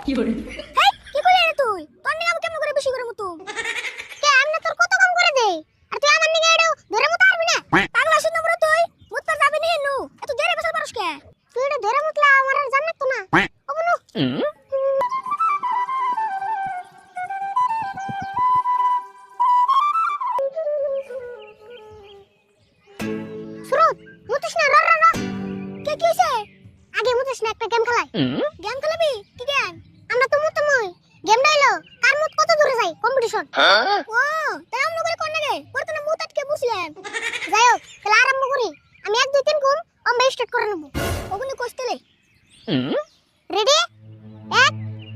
কি করে হেই কি কইলি রে তুই তোর নিয়ে আমি কেমন করে বেশি করে মুতু কে আমনে তোর কত কম করে দে আর তুই আমার নিয়ে এডো ধরে মুতা পারবি না পাগলা শুন না তুই মুততে যাবি নি নু এত দেরে বসে পারস কে তুই এটা ধরে মুতলা আমার আর জান্নাত তো না ও বনু সুরত মুতিস না র র র কে কিছে আগে মুতিস না একটা গেম খেলাই গেম খেলাবি কি গেম আমরা তো মুতমই গেম ডাইলো কার মুত কত দূরে যায় কম্পিটিশন ও তাই আমরা করে কোন লাগে করতে না মুত আটকে বসলাম যাই হোক খেলা আরম্ভ করি আমি 1 2 3 কম আমরা স্টার্ট করে নেব ওগুনি কষ্টলে রেডি 1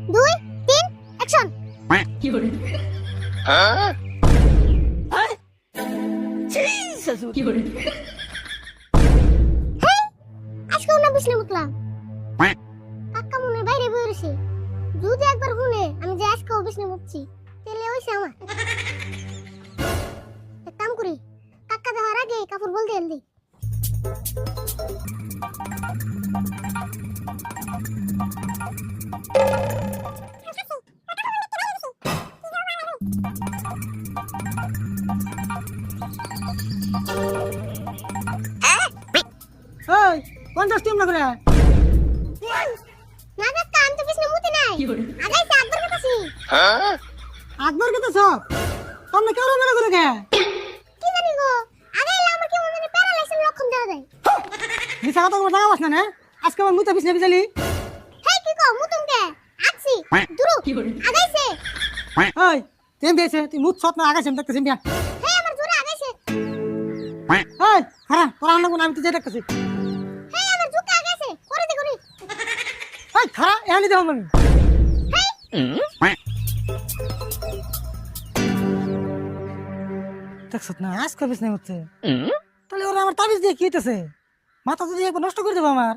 2 3 অ্যাকশন কি করে Jesus! কি করে আজকে না বিছলে মুতলাম কাকা মনে বাইরে বইরেছে যদি একবার শুনে আমি যে আজকে বিছলে মুতছি তাহলে হইছে আমার এক কাম করি কাকা দেওয়ার আগে কাপড় বলতে এলি ওই কোন দোস্ত তোমরা করে না কাকা আমি তো বিছলে মুতি নাই কি করে আগাইছে আকবর কাছে আকবর কে তো সব তোমরা কেউ মনে করে কে কি জানি গো আগাইলে আমার কি মনে প্যারালাইসিস লক্ষণ দেওয়া যায় মিছা কথা বলতে যাওয়াস না আজকে আমার মুতা বিছলে বিছালি হেই কি কও মুতুম কে আছি দুরু কি করে আগাইছে ওই তেম দিয়েছে তুই মুত সত না আগাইছে আমি দেখতেছি মিয়া হেই আমার জোরে আগাইছে ওই খারা তোরা আনলো আমি তো যে দেখতেছি হেই আমার জুকা আগাইছে করে দে করি ওই খারা এনে দেব আমি দেখছত না আজকে বিছলে মুতছে তাহলে ওরা আমার তাবিজ দিয়ে কি হইতেছে মাথা যদি একবার নষ্ট করে দেবো আমার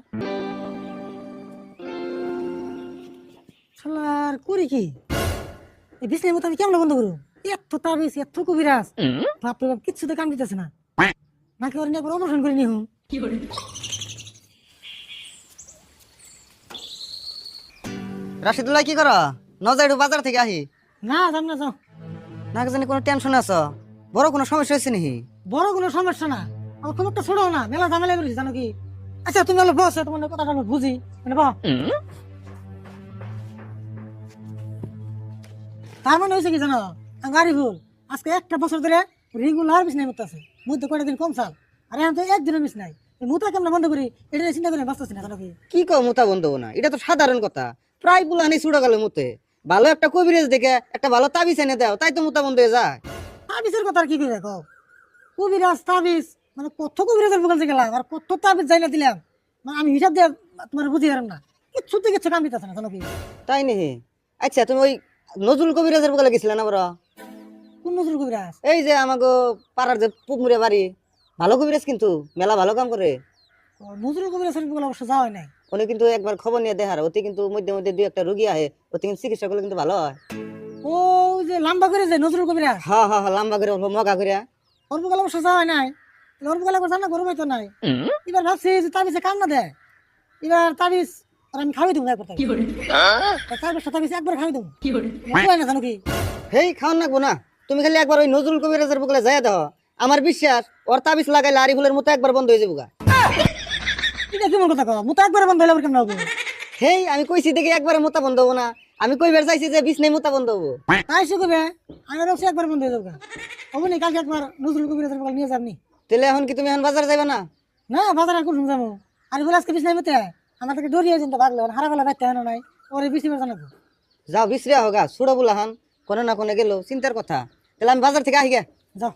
শালার করি কি এই বিছলে মতো আমি কেমন বন্ধ করবো এত তাবিজ এত কবিরাজ বাপরে বাপ কিচ্ছু তো কাম দিতেছে না নাকি ওর নিয়ে একবার অপারেশন করে নিয়ে কি করে রাশিদুল্লাহ কি করো নজর একটু বাজার থেকে আহি না জান না যাও না জানি কোনো টেনশন আছো বড় কোনো সমস্যা হয়েছে নাকি বড় কোনো সমস্যা না আমার খুব একটা ছোট না মেলা ঝামেলা বলিস জানো কি আচ্ছা তুমি হলো বসে তোমার কথাটা আমি বুঝি মানে বহ তার মানে হয়েছে কি জানো গাড়ি ভুল আজকে একটা বছর ধরে রেগুলার মিস নাই মতো মধ্যে কয়টা দিন কম চাল আর এখন তো একদিনও মিস নাই মুতা কেমন বন্ধ করি এটা চিন্তা করে বাঁচতেছি না জানো কি কি কও মোতা বন্ধ না এটা তো সাধারণ কথা প্রায় বুলানি ছুড়া গেল মুতে ভালো একটা কবিরাজ দেখে একটা ভালো তাবিজ এনে দাও তাই তো মোতা বন্ধ হয়ে যায় তাবিজের কথা আর কি করে দেখো কবিরাজ তাবিজ মানে কত কবিরাজের বকাল থেকে গেলাম আর কত তাবিজ যাই না দিলাম মানে আমি হিসাব দিয়ে তোমার বুঝি পারলাম না কিচ্ছু থেকে কাম দিতেছে না জানো কি তাই নেহি আচ্ছা তুমি ওই নজরুল কবিরাজের বকালে গেছিলে না বড় কোন নজরুল কবিরাজ এই যে আমাকে পাড়ার যে পুকুরে বাড়ি ভালো কবিরাজ কিন্তু মেলা ভালো কাম করে ও, নজরুল কবিরাজের বকাল অবশ্য যাওয়া হয় নাই উনি কিন্তু একবার খবর নিয়ে দেখার ওতে কিন্তু মধ্যে মধ্যে দুই একটা রোগী আহে ওতে কিন্তু চিকিৎসা করলে কিন্তু ভালো হয় ও যে লম্বা করে যে নজরুল কবিরাজ হ্যাঁ হ্যাঁ লম্বা করে মগা করে ওর বকাল অবশ্য যাওয়া হয় নাই ওর বকাল একবার জানা গরম হইতো নাই এবার ভাবছি যে তাবিজে কাম না দেয় এবার তাবিজ আর আমি খাওয়াই দেবো একবার কি করে তাবিজ একবার খাওয়াই দেবো কি করে না জানো কি হেই খাওয়ান নাকবো না তুমি খালি একবার ওই নজরুল কবিরাজের বকলে যাই দাও আমার বিশ্বাস ওর তাবিজ লাগাইলে আরিফুলের মতো একবার বন্ধ হয়ে যাবো গা এটা কেমন কথা কও মুতা একবার বন্ধ হলে আবার কেমন হবে হেই আমি কইছি দেখি একবার মোতা বন্ধ হবো না আমি কইবার চাইছি যে বিছনাই মোতা বন্ধ হবো তাই সে কবে আমার অবশ্যই একবার বন্ধ হয়ে যাবে হবে না কালকে একবার নজরুল কবিরাজের বকাল নিয়ে যাবনি তাহলে এখন কি তুমি এখন বাজার যাবে না না বাজার আর কোন যাবো আর বলে আজকে বিছনাই মতে আমার থেকে ডরিয়ে চিন্তা ভাগলো হারা গলা বাইতে হয় নাই ওরে বেশি বার জানাবো যাও বিশ্রিয়া হোগা ছুড়ো বলা হান কোনে না কোনে গেল চিন্তার কথা তাহলে আমি বাজার থেকে আহি গে যাও